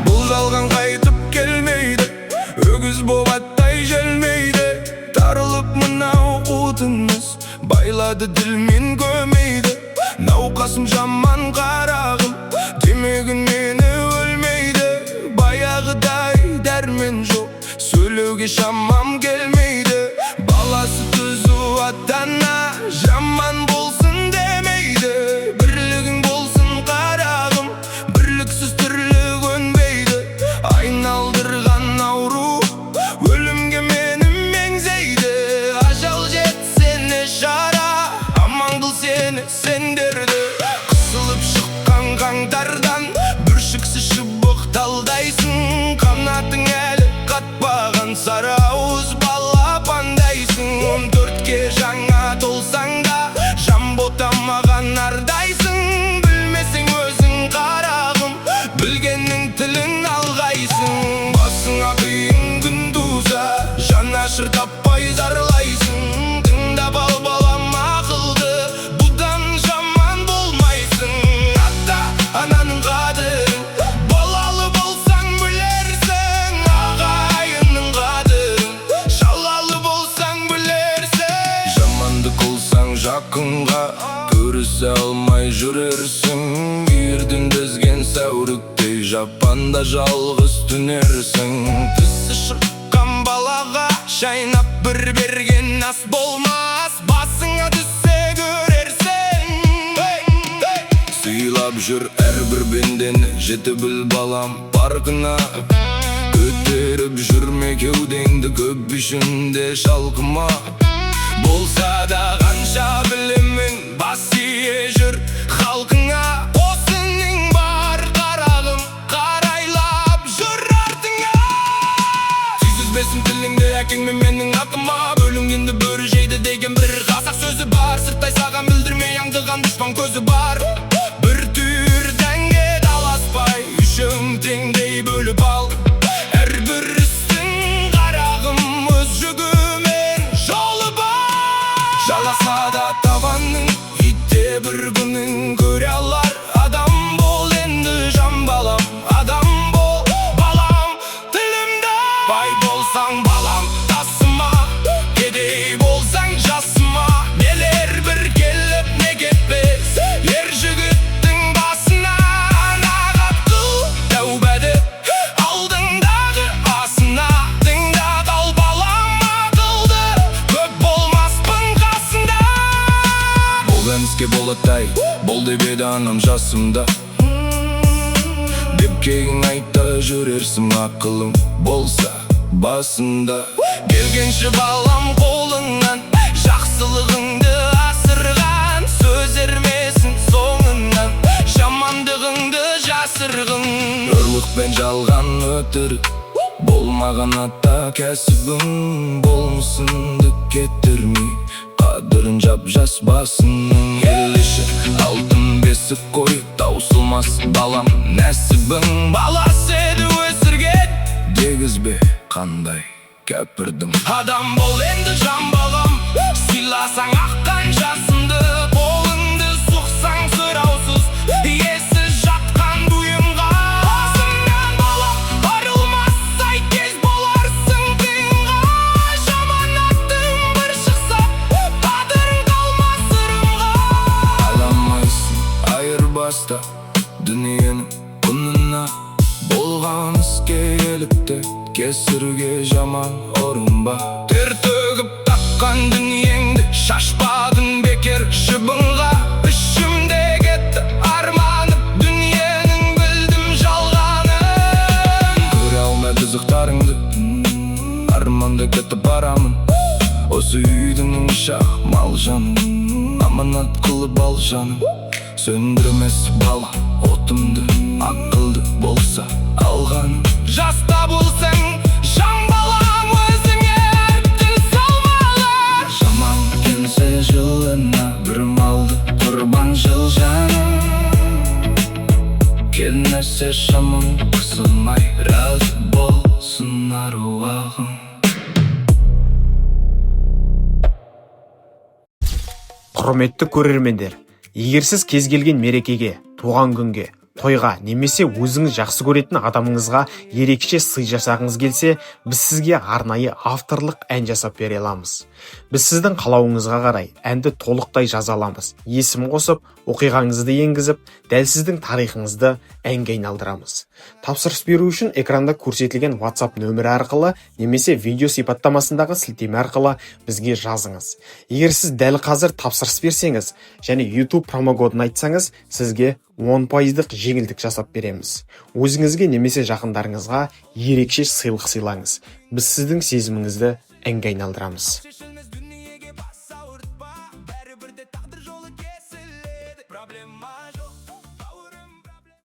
Бұл жалған қайтып келмейді, өгіз боп аттай желмейді. Тарылып мынау қутымыз, байлады ділмен көмейді. Науқасым жаман қарағым, демегін мені өлмейді. Баяғыдай дәрмен жоқ, сөйлеуге шамам келмейді. Баласы түзу ата-ана, жаман болсын демейді. Бірлігің болсын қарағым, бірліксіз тірлік өнбейді. Айналдырған ауру, өлімге мені меңзейді. Ажал жетсене шара, аман қыл сені сендерді. Қысылып шыққан қаңтардан, бүршіксіз шыбық талдайсың. Қанатың әлі қатпаған сары ауыз балапандайсың. 14-ке жаңа толсаң да, жан ботамаған ардайсың. Білмесең өзің қарағым, білгеннің тілін алғайсың. Басыңа қиын күн туса, жанашыр таппай зарлайсың. Тыңдап ал балам ақылды, бұдан жаман болмайсың. Ата-ананың қадірін, балалы болсаң білерсің. Ағайынның қадірін, шалалы болсаң білерсің. Жаманды қылсаң жақынға, көрісе алмай жүрерсің. Үйірден безген сәуріктей, жапанда жалғыз түнерсің. Тісі шыққан балаға, шайнап бір берген ас болмас. Басыңа түссе көрерсің. Сыйлап жүр әрбір бендені, жете біл балам паркына. Көтеріп жүрме кеудеңді, көп ішінде шалқыма. Болса да қанша білемін, бас ие жүр халқыңа. Осының бар қарағым, қарайлап жүр артыңа. Сүйсізбесін тіліңді әкең мен менің атыма. Бөлінгенді бөрі жейді деген бір ғасақ сөзі бар. Сырттай саған білдірмей аңдыған дұшпан көзі бар. Бір түйір дәнге таласпай, үшің теңдей бөліп ал. Әрбір істің қарағым, өз жүгімен жолы бар. Жаласа да табанның, итте бір күнін көре алар. Адам бол енді жан балам, адам бол балам тілімді. Бай болсаң балам тасыма, кедей болсаң жасыма. Нелер бір келіп не кетпес, ер жігіттің басына. Анағат қыл тәубәді, алдыңдағы асына. Тыңдап ал балам ақылды, көп болмаспын қасында. Бол әніске болатай, бол деп еді анам жасымда. Деп кейін айтта жүрерсің, ақылың болса басында. Келгенші балам қолыңнан, жақсылығыңды асырған. Сөз ермесін соңынан, жамандығыңды жасырғын. Ұрлық пен жалған өтірік, болмаған ата кәсібің. Болмысыңды кетірмей, қадірін жап жас басының. Ел іші алтын бесік қойып, таусылмас балам нәсібің. Баласы еді өсірген, дегізбе қандай кәпірдің. Адам бол енді жан балам, сыйласаң аққан жасынды. Қолыңды сұқсаң сұраусыз, иесіз жатқан бұйымға. Осыңнан балам арылмасай, тез боларсың қиынға. Жаманаттың бір шықса, қадірің қалмас ырымға. Аламайсың айырбаста дүниенің құнына. Болған іске елікті, кесіруге жаман ұрынба. Тер төгіп тапқан дүниеңді, шашпадың бекер шыбынға. Ішімде кетті арманып, дүниенің білдім жалғанын. Көре алмай қызықтарыңды, арманда кетіп барамын. Осы үйдің шақ мал жанын, аманат қылып ал жаным. Сөндірмес бала отымды, ақылды болса алғаным. Жаста болсаң жан балам, өзіңе әріптін салмалы. Жаман келсе жылына, бір малды құрбан жыл жаным. Келмесе шамың қысылмай, разы болсын аруағым. Құрметті көрермендер, Егер сіз кез келген мерекеге, туған күнге, тойға немесе өзіңіз жақсы көретін адамыңызға ерекше сый жасағыңыз келсе, біз сізге арнайы авторлық ән жасап бере аламыз. Біз сіздің қалауыңызға қарай әнді толықтай жаза аламыз. Есім қосып, оқиғаңызды енгізіп, дәл сіздің тарихыңызды әнге айналдырамыз. Тапсырыс беру үшін экранда көрсетілген WhatsApp нөмірі арқылы немесе видео сипаттамасындағы сілтеме арқылы бізге жазыңыз. Егер сіз дәл қазір тапсырыс берсеңіз және YouTube промокодын айтсаңыз, сізге 10% жеңілдік жасап береміз. Өзіңізге немесе жақындарыңызға ерекше сыйлық сыйлаңыз. Біз сіздің сезіміңізді әнге айналдырамыз. Проблема жоқ.